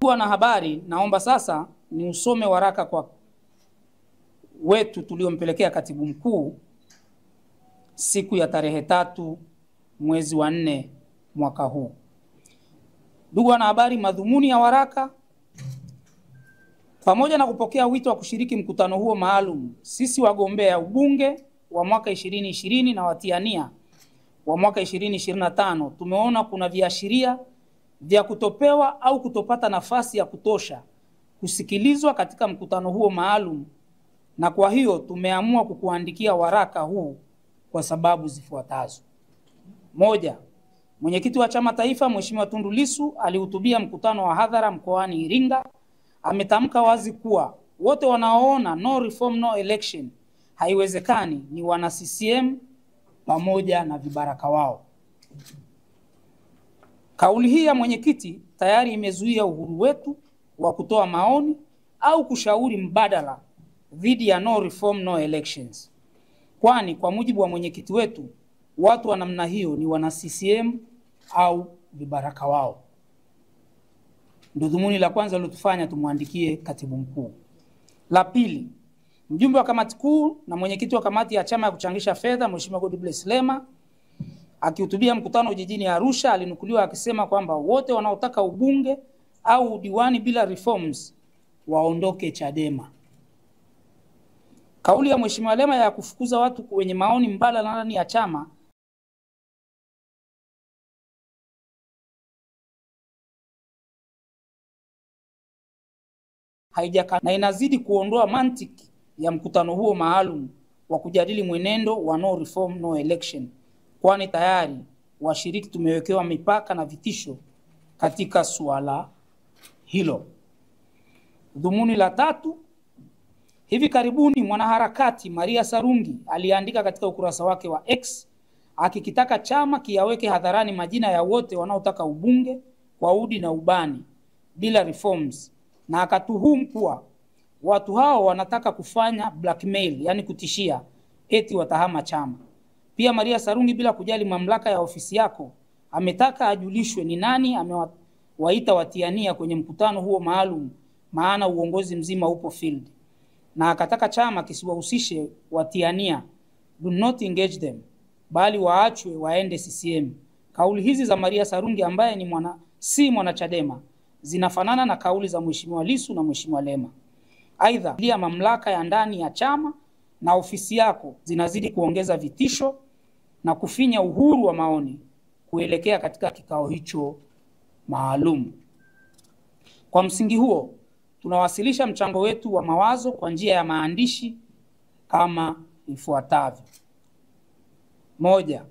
Na habari, naomba sasa ni usome waraka kwa wetu tuliompelekea katibu mkuu siku ya tarehe 3 mwezi wa 4 mwaka huu. Ndugu wanahabari, madhumuni ya waraka: pamoja na kupokea wito wa kushiriki mkutano huo maalum, sisi wagombea ubunge wa mwaka 2020 na watiania wa mwaka 2025 tumeona kuna viashiria vya kutopewa au kutopata nafasi ya kutosha kusikilizwa katika mkutano huo maalum, na kwa hiyo tumeamua kukuandikia waraka huu kwa sababu zifuatazo. Moja, mwenyekiti wa chama taifa Mheshimiwa Tundu Lissu alihutubia mkutano wa hadhara mkoani Iringa. Ametamka wazi kuwa wote wanaoona no reform no election haiwezekani ni wana CCM pamoja na vibaraka wao. Kauli hii ya mwenyekiti tayari imezuia uhuru wetu wa kutoa maoni au kushauri mbadala dhidi ya no reform no elections, kwani kwa mujibu wa mwenyekiti wetu watu wa namna hiyo ni wana CCM au vibaraka wao. Ndio dhumuni la kwanza lilotufanya tumwandikie katibu mkuu. La pili, mjumbe wa kamati kuu na mwenyekiti wa kamati ya chama ya kuchangisha fedha Mheshimiwa Godbless Lema akihutubia mkutano jijini Arusha alinukuliwa akisema kwamba wote wanaotaka ubunge au udiwani bila reforms waondoke Chadema. Kauli ya Mheshimiwa Lema ya kufukuza watu wenye maoni mbadala ndani ya chama haijakaa na inazidi kuondoa mantiki ya mkutano huo maalum wa kujadili mwenendo wa no reform no election, kwani tayari washiriki tumewekewa mipaka na vitisho katika suala hilo. Dhumuni la tatu, hivi karibuni mwanaharakati Maria Sarungi aliandika katika ukurasa wake wa X akikitaka chama kiyaweke hadharani majina ya wote wanaotaka ubunge kwa udi na ubani bila reforms, na akatuhumu kuwa watu hao wanataka kufanya blackmail, yani kutishia eti watahama chama. Pia Maria Sarungi, bila kujali mamlaka ya ofisi yako, ametaka ajulishwe ni nani amewaita watiania kwenye mkutano huo maalum, maana uongozi mzima upo field, na akataka chama kisiwahusishe watiania, do not engage them, bali waachwe waende CCM. Kauli hizi za Maria Sarungi ambaye ni si mwana Chadema zinafanana na kauli za Mheshimiwa Lissu na Mheshimiwa Lema. Aidha, pia mamlaka ya ndani ya chama na ofisi yako zinazidi kuongeza vitisho na kufinya uhuru wa maoni kuelekea katika kikao hicho maalum. Kwa msingi huo, tunawasilisha mchango wetu wa mawazo kwa njia ya maandishi kama ifuatavyo. Moja,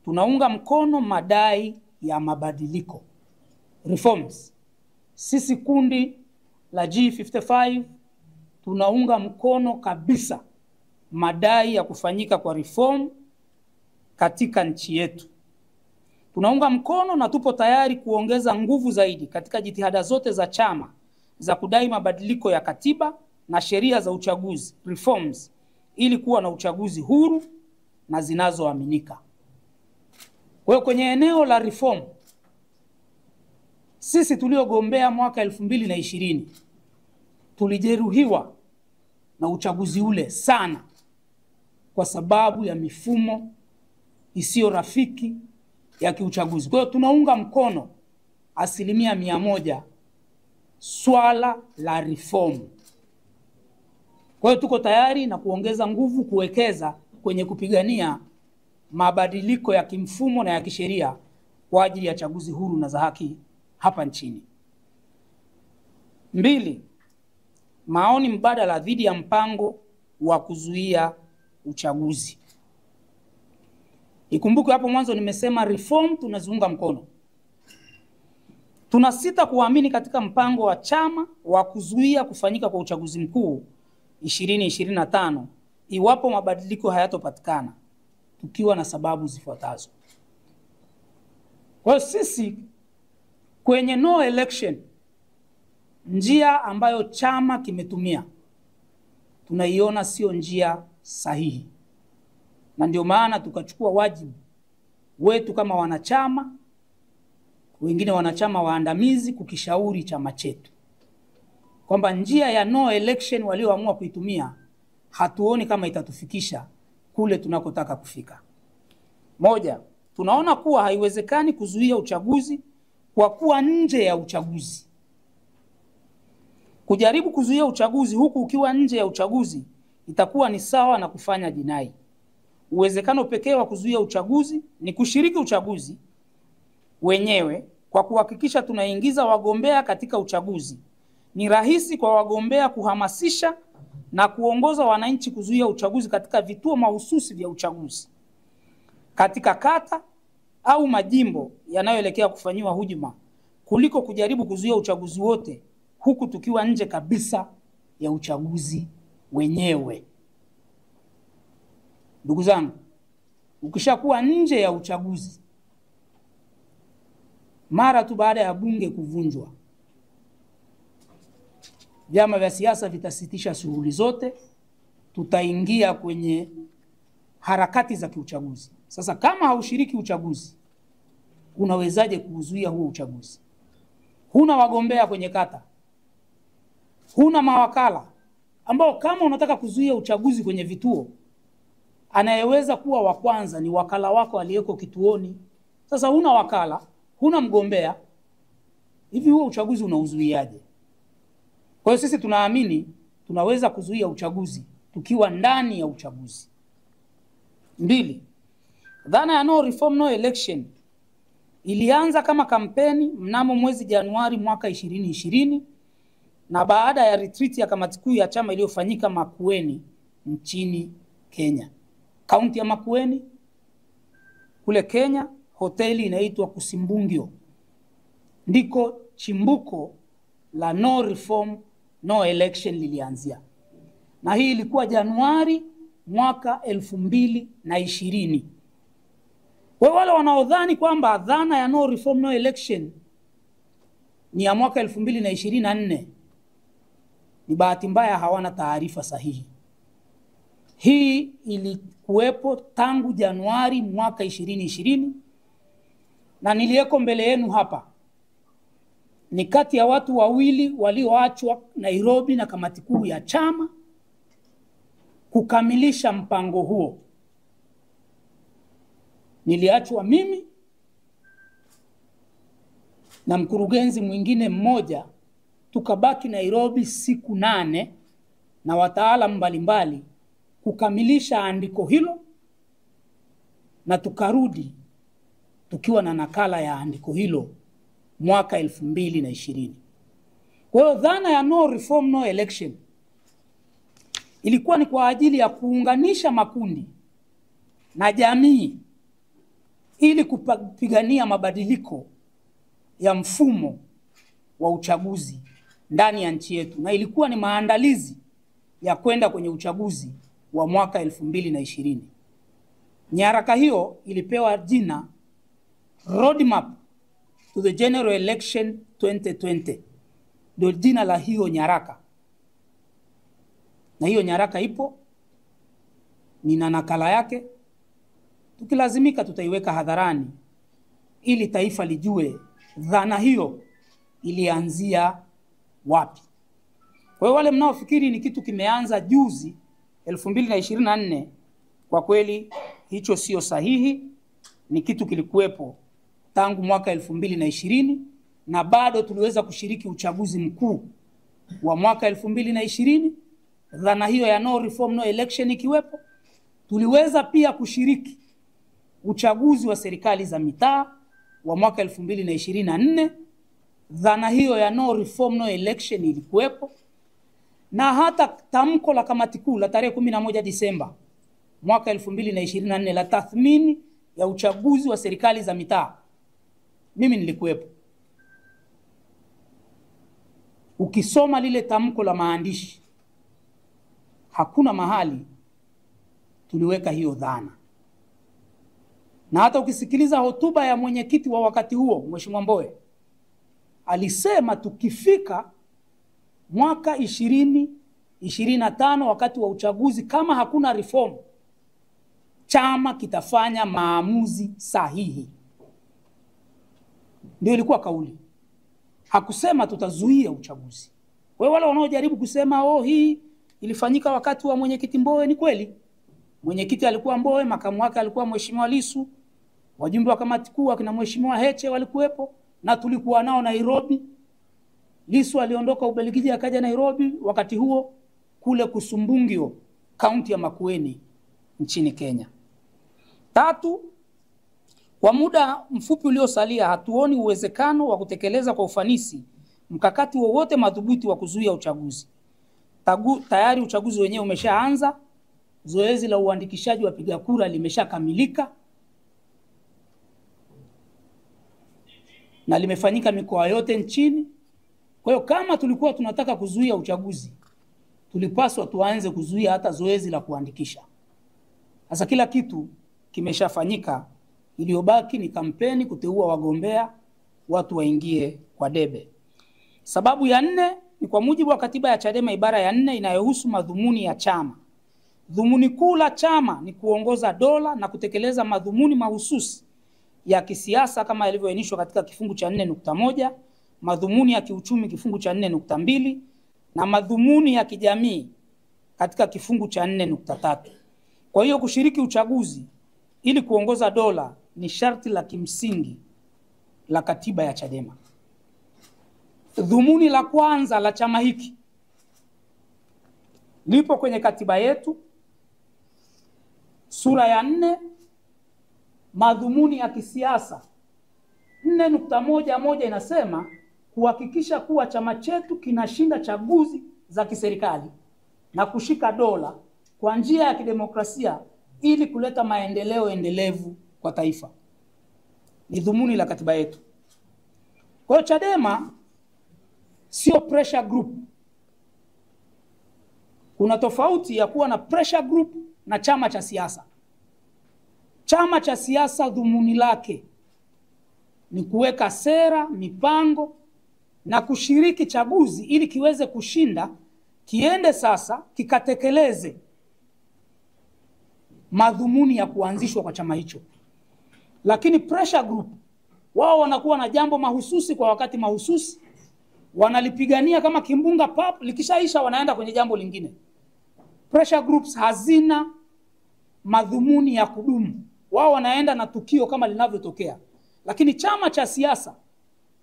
tunaunga mkono madai ya mabadiliko, reforms. Sisi kundi la G55 tunaunga mkono kabisa madai ya kufanyika kwa reform katika nchi yetu. Tunaunga mkono na tupo tayari kuongeza nguvu zaidi katika jitihada zote za chama za kudai mabadiliko ya katiba na sheria za uchaguzi, reforms, ili kuwa na uchaguzi huru na zinazoaminika. Kwa hiyo kwenye eneo la reform, sisi tuliogombea mwaka 2020 tulijeruhiwa na uchaguzi ule sana kwa sababu ya mifumo isiyo rafiki ya kiuchaguzi. Kwa hiyo tunaunga mkono 100% swala la reform. Kwa hiyo tuko tayari na kuongeza nguvu kuwekeza kwenye kupigania mabadiliko ya kimfumo na ya kisheria kwa ajili ya chaguzi huru na za haki hapa nchini. 2, maoni mbadala dhidi ya mpango wa kuzuia uchaguzi. Ikumbuke hapo mwanzo nimesema reform tunaziunga mkono. Tunasita kuamini katika mpango wa chama wa kuzuia kufanyika kwa uchaguzi mkuu 2025 iwapo mabadiliko hayatopatikana, tukiwa na sababu zifuatazo. Kwa sisi kwenye no election, njia ambayo chama kimetumia tunaiona sio njia sahihi, na ndio maana tukachukua wajibu wetu kama wanachama wengine wanachama waandamizi kukishauri chama chetu kwamba njia ya no election walioamua kuitumia hatuoni kama itatufikisha kule tunakotaka kufika. Moja, tunaona kuwa haiwezekani kuzuia uchaguzi kwa kuwa nje ya uchaguzi. Kujaribu kuzuia uchaguzi huku ukiwa nje ya uchaguzi itakuwa ni sawa na kufanya jinai. Uwezekano pekee wa kuzuia uchaguzi ni kushiriki uchaguzi wenyewe kwa kuhakikisha tunaingiza wagombea katika uchaguzi. Ni rahisi kwa wagombea kuhamasisha na kuongoza wananchi kuzuia uchaguzi katika vituo mahususi vya uchaguzi, katika kata au majimbo yanayoelekea kufanyiwa hujuma, kuliko kujaribu kuzuia uchaguzi wote huku tukiwa nje kabisa ya uchaguzi wenyewe. Ndugu zangu, ukishakuwa nje ya uchaguzi mara tu baada ya bunge kuvunjwa, vyama vya siasa vitasitisha shughuli zote, tutaingia kwenye harakati za kiuchaguzi. Sasa kama haushiriki uchaguzi, unawezaje kuzuia huo uchaguzi? Huna wagombea kwenye kata, huna mawakala ambao kama unataka kuzuia uchaguzi kwenye vituo, anayeweza kuwa wa kwanza ni wakala wako aliyeko kituoni. Sasa huna wakala, huna mgombea, hivi huo uchaguzi unauzuiaje? Kwa hiyo sisi tunaamini tunaweza kuzuia uchaguzi tukiwa ndani ya uchaguzi. Mbili, dhana ya no reform no election ilianza kama kampeni mnamo mwezi Januari mwaka 2020 na baada ya retreat ya kamati kuu ya chama iliyofanyika Makueni nchini Kenya. Kaunti ya Makueni kule Kenya, hoteli inaitwa Kusimbungio, ndiko chimbuko la no reform no election lilianzia. Na hii ilikuwa Januari mwaka 2020. Wale wanaodhani kwamba dhana ya no reform no election ni ya mwaka 2024 ni bahati mbaya, hawana taarifa sahihi. Hii ilikuwepo tangu Januari mwaka 2020, na niliyeko mbele yenu hapa ni kati ya watu wawili walioachwa Nairobi na kamati kuu ya chama kukamilisha mpango huo. Niliachwa mimi na mkurugenzi mwingine mmoja, tukabaki Nairobi siku 8 na wataalamu mbalimbali kukamilisha andiko hilo, na tukarudi tukiwa na nakala ya andiko hilo mwaka 2020. Kwa hiyo dhana ya no reform no election ilikuwa ni kwa ajili ya kuunganisha makundi na jamii ili kupigania mabadiliko ya mfumo wa uchaguzi ndani ya nchi yetu, na ilikuwa ni maandalizi ya kwenda kwenye uchaguzi wa mwaka 2020. Nyaraka hiyo ilipewa jina Roadmap to the General Election 2020. Ndio jina la hiyo nyaraka. Na hiyo nyaraka ipo, nina nakala yake. Tukilazimika tutaiweka hadharani ili taifa lijue dhana hiyo ilianzia wapi. Kwa hiyo wale mnaofikiri ni kitu kimeanza juzi 2024, kwa kweli hicho sio sahihi. Ni kitu kilikuwepo tangu mwaka 2020 na bado tuliweza kushiriki uchaguzi mkuu wa mwaka 2020. Dhana hiyo ya no reform no election ikiwepo, tuliweza pia kushiriki uchaguzi wa serikali za mitaa wa mwaka 2024. Dhana hiyo ya no reform no election ilikuwepo, na hata tamko la kamati kuu la tarehe 11 Disemba mwaka 2024 la tathmini ya uchaguzi wa serikali za mitaa, mimi nilikuwepo. Ukisoma lile tamko la maandishi, hakuna mahali tuliweka hiyo dhana. Na hata ukisikiliza hotuba ya mwenyekiti wa wakati huo, Mheshimiwa Mbowe, alisema tukifika mwaka 2025 wakati wa uchaguzi, kama hakuna reform, chama kitafanya maamuzi sahihi. Ndio ilikuwa kauli. Hakusema tutazuia uchaguzi. Kwa hiyo wale wanaojaribu kusema hii ilifanyika wakati wa mwenyekiti Mbowe, ni kweli. Mwenyekiti alikuwa Mbowe, makamu wake alikuwa Mheshimiwa Lissu, wajumbe wa kamati kuu akina Mheshimiwa Heche walikuwepo na tulikuwa nao Nairobi. Lissu aliondoka Ubelgiji akaja Nairobi wakati huo kule Kusumbungio, kaunti ya Makueni nchini Kenya. 3, kwa muda mfupi uliosalia hatuoni uwezekano wa kutekeleza kwa ufanisi mkakati wowote madhubuti wa kuzuia uchaguzi. Tayari uchaguzi wenyewe umeshaanza, zoezi la uandikishaji wa wapiga kura limeshakamilika na limefanyika mikoa yote nchini. Kwa hiyo kama tulikuwa tunataka kuzuia uchaguzi, tulipaswa tuanze kuzuia hata zoezi la kuandikisha. Sasa kila kitu kimeshafanyika, iliyobaki ni kampeni, kuteua wagombea, watu waingie kwa debe. Sababu ya 4 ni kwa mujibu wa katiba ya Chadema ibara ya 4 inayohusu madhumuni ya chama. Dhumuni kuu la chama ni kuongoza dola na kutekeleza madhumuni mahususi ya kisiasa kama yalivyoainishwa katika kifungu cha 4.1, madhumuni ya kiuchumi kifungu cha 4.2 na madhumuni ya kijamii katika kifungu cha 4.3. Kwa hiyo kushiriki uchaguzi ili kuongoza dola ni sharti la kimsingi la katiba ya Chadema. Dhumuni la kwanza la chama hiki lipo kwenye katiba yetu, sura ya 4, madhumuni ya kisiasa 4.11 inasema kuhakikisha kuwa chama chetu kinashinda chaguzi za kiserikali na kushika dola kwa njia ya kidemokrasia ili kuleta maendeleo endelevu kwa taifa. Ni dhumuni la katiba yetu. Kwa hiyo Chadema sio pressure group. Kuna tofauti ya kuwa na pressure group na chama cha siasa. Chama cha siasa dhumuni lake ni kuweka sera, mipango na kushiriki chaguzi ili kiweze kushinda, kiende sasa kikatekeleze madhumuni ya kuanzishwa kwa chama hicho. Lakini pressure group wao wanakuwa na jambo mahususi kwa wakati mahususi, wanalipigania kama kimbunga pap, likishaisha wanaenda kwenye jambo lingine. Pressure groups hazina madhumuni ya kudumu. Wao wanaenda na tukio kama linavyotokea. Lakini chama cha siasa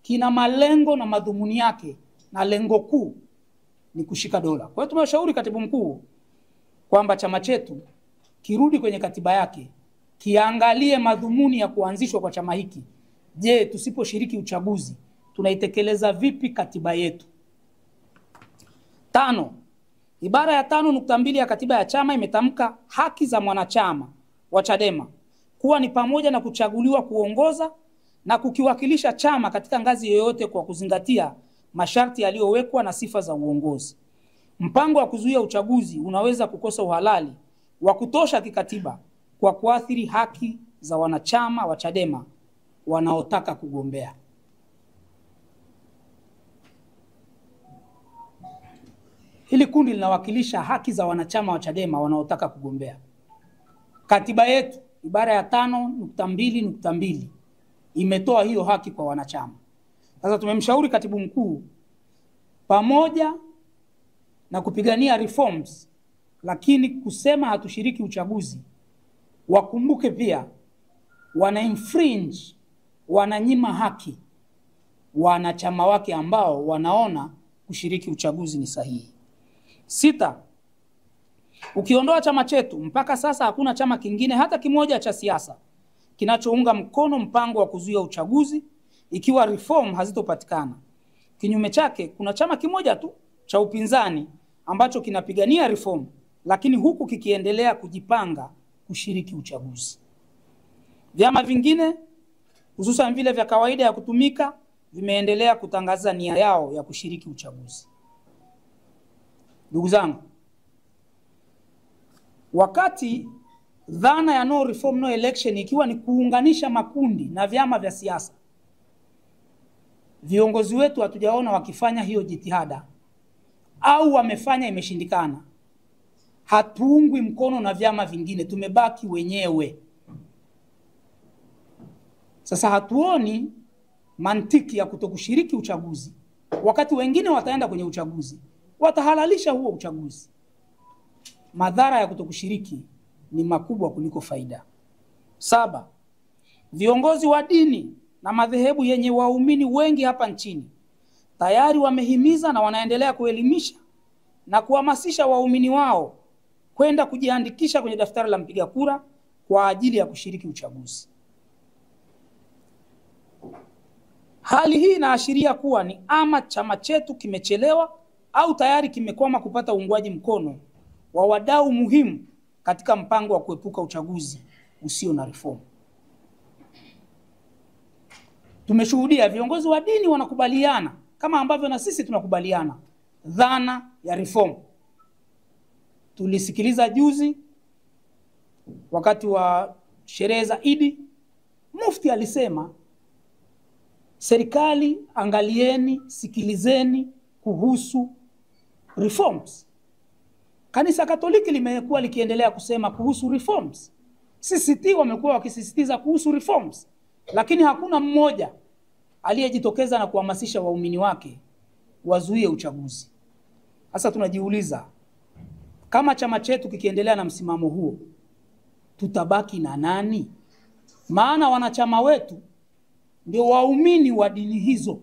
kina malengo na madhumuni yake, na lengo kuu ni kushika dola. Kwa hiyo tumeshauri katibu mkuu kwamba chama chetu kirudi kwenye katiba yake, kiangalie madhumuni ya kuanzishwa kwa chama hiki. Je, tusiposhiriki uchaguzi tunaitekeleza vipi katiba yetu? 5, ibara ya 5.2 ya katiba ya chama imetamka haki za mwanachama wa Chadema kuwa ni pamoja na kuchaguliwa kuongoza na kukiwakilisha chama katika ngazi yoyote kwa kuzingatia masharti yaliyowekwa na sifa za uongozi. Mpango wa kuzuia uchaguzi unaweza kukosa uhalali wa kutosha kikatiba kwa kuathiri haki za wanachama wa Chadema wanaotaka kugombea. Hili kundi linawakilisha haki za wanachama wa Chadema wanaotaka kugombea. Katiba yetu ibara ya 5.2.2 imetoa hiyo haki kwa wanachama. Sasa tumemshauri katibu mkuu, pamoja na kupigania reforms, lakini kusema hatushiriki uchaguzi, wakumbuke pia wana infringe, wananyima haki wanachama wake ambao wanaona kushiriki uchaguzi ni sahihi. 6, ukiondoa chama chetu, mpaka sasa hakuna chama kingine hata kimoja cha siasa kinachounga mkono mpango wa kuzuia uchaguzi ikiwa reform hazitopatikana. Kinyume chake, kuna chama kimoja tu cha upinzani ambacho kinapigania reform, lakini huku kikiendelea kujipanga kushiriki uchaguzi. Vyama vingine, hususan vile vya kawaida ya kutumika, vimeendelea kutangaza nia yao ya kushiriki uchaguzi. Ndugu zangu, wakati dhana ya no reform no election ikiwa ni kuunganisha makundi na vyama vya siasa, viongozi wetu hatujaona wakifanya hiyo jitihada, au wamefanya imeshindikana. Hatuungwi mkono na vyama vingine, tumebaki wenyewe. Sasa hatuoni mantiki ya kutokushiriki uchaguzi, wakati wengine wataenda kwenye uchaguzi, watahalalisha huo uchaguzi. Madhara ya kutokushiriki ni makubwa kuliko faida. 7. Viongozi wa dini na madhehebu yenye waumini wengi hapa nchini tayari wamehimiza na wanaendelea kuelimisha na kuhamasisha waumini wao kwenda kujiandikisha kwenye daftari la mpiga kura kwa ajili ya kushiriki uchaguzi. Hali hii inaashiria kuwa ni ama chama chetu kimechelewa au tayari kimekwama kupata uungwaji mkono wa wadau muhimu katika mpango wa kuepuka uchaguzi usio na reform. Tumeshuhudia viongozi wa dini wanakubaliana kama ambavyo na sisi tunakubaliana dhana ya reform. Tulisikiliza juzi wakati wa sherehe za Idi, Mufti alisema serikali, angalieni, sikilizeni kuhusu reforms. Kanisa Katoliki limekuwa likiendelea kusema kuhusu reforms. CCT wamekuwa wakisisitiza kuhusu reforms, lakini hakuna mmoja aliyejitokeza na kuhamasisha waumini wake wazuie uchaguzi. Sasa tunajiuliza, kama chama chetu kikiendelea na msimamo huo, tutabaki na nani? Maana wanachama wetu ndio waumini wa dini hizo,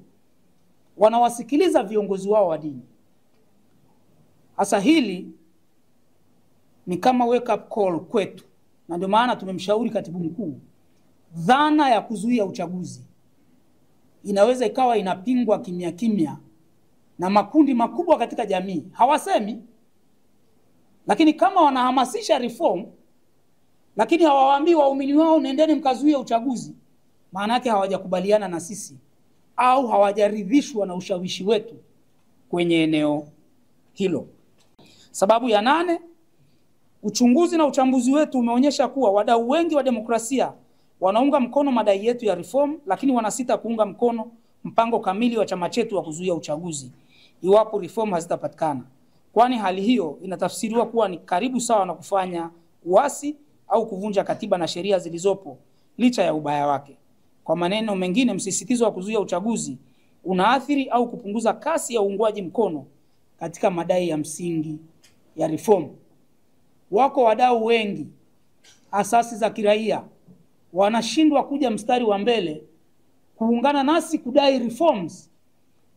wanawasikiliza viongozi wao wa dini. Sasa hili ni kama wake up call kwetu, na ndio maana tumemshauri katibu mkuu, dhana ya kuzuia uchaguzi inaweza ikawa inapingwa kimya kimya na makundi makubwa katika jamii. Hawasemi, lakini kama wanahamasisha reform lakini hawawaambii waumini wao nendeni mkazuia uchaguzi, maana yake hawajakubaliana na sisi au hawajaridhishwa na ushawishi wetu kwenye eneo hilo. Sababu ya 8, uchunguzi na uchambuzi wetu umeonyesha kuwa wadau wengi wa demokrasia wanaunga mkono madai yetu ya reform, lakini wanasita kuunga mkono mpango kamili wa chama chetu wa kuzuia uchaguzi iwapo reform hazitapatikana, kwani hali hiyo inatafsiriwa kuwa ni karibu sawa na kufanya uasi au kuvunja katiba na sheria zilizopo licha ya ubaya wake. Kwa maneno mengine, msisitizo wa kuzuia uchaguzi unaathiri au kupunguza kasi ya uungwaji mkono katika madai ya msingi ya reform. Wako wadau wengi, asasi za kiraia, wanashindwa kuja mstari wa mbele kuungana nasi kudai reforms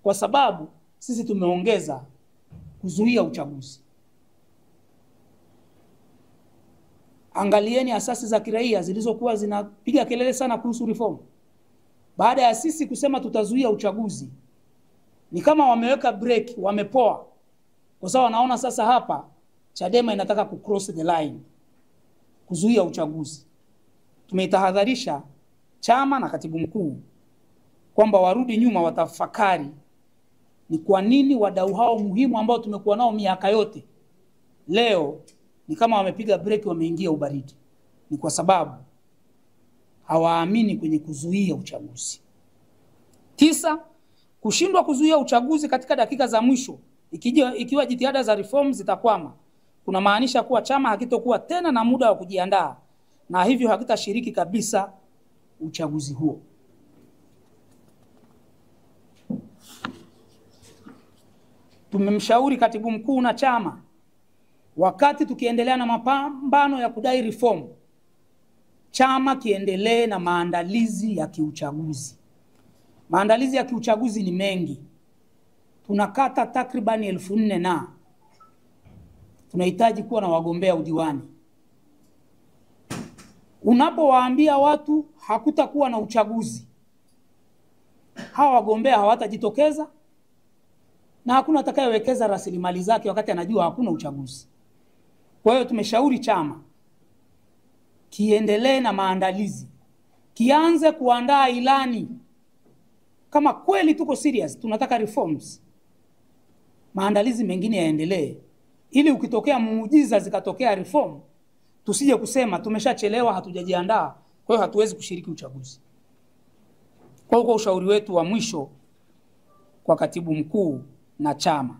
kwa sababu sisi tumeongeza kuzuia uchaguzi. Angalieni asasi za kiraia zilizokuwa zinapiga kelele sana kuhusu reform. Baada ya sisi kusema tutazuia uchaguzi, ni kama wameweka break, wamepoa, kwa sababu wanaona sasa hapa Chadema inataka kucross the line kuzuia uchaguzi. Tumeitahadharisha chama na katibu mkuu kwamba warudi nyuma, watafakari ni kwa nini wadau hao muhimu ambao tumekuwa nao miaka yote leo ni kama wamepiga break, wameingia ubaridi. Ni kwa sababu hawaamini kwenye kuzuia uchaguzi. 9, kushindwa kuzuia uchaguzi katika dakika za mwisho ikiwa jitihada za reform zitakwama, kuna maanisha kuwa chama hakitokuwa tena na muda wa kujiandaa na hivyo hakitashiriki kabisa uchaguzi huo. Tumemshauri katibu mkuu na chama, wakati tukiendelea na mapambano ya kudai reform, chama kiendelee na maandalizi ya kiuchaguzi. Maandalizi ya kiuchaguzi ni mengi. Tunakata takribani 4,000 na tunahitaji kuwa na wagombea udiwani. Unapowaambia watu hakutakuwa na uchaguzi, hawa wagombea hawatajitokeza na hakuna atakayewekeza rasilimali zake wakati anajua hakuna uchaguzi. Kwa hiyo tumeshauri chama kiendelee na maandalizi, kianze kuandaa ilani. Kama kweli tuko serious tunataka reforms, maandalizi mengine yaendelee, ili ukitokea muujiza zikatokea reform, tusije kusema tumeshachelewa, hatujajiandaa, kwa hiyo hatuwezi kushiriki uchaguzi. Kwa ushauri wetu wa mwisho kwa katibu mkuu na chama,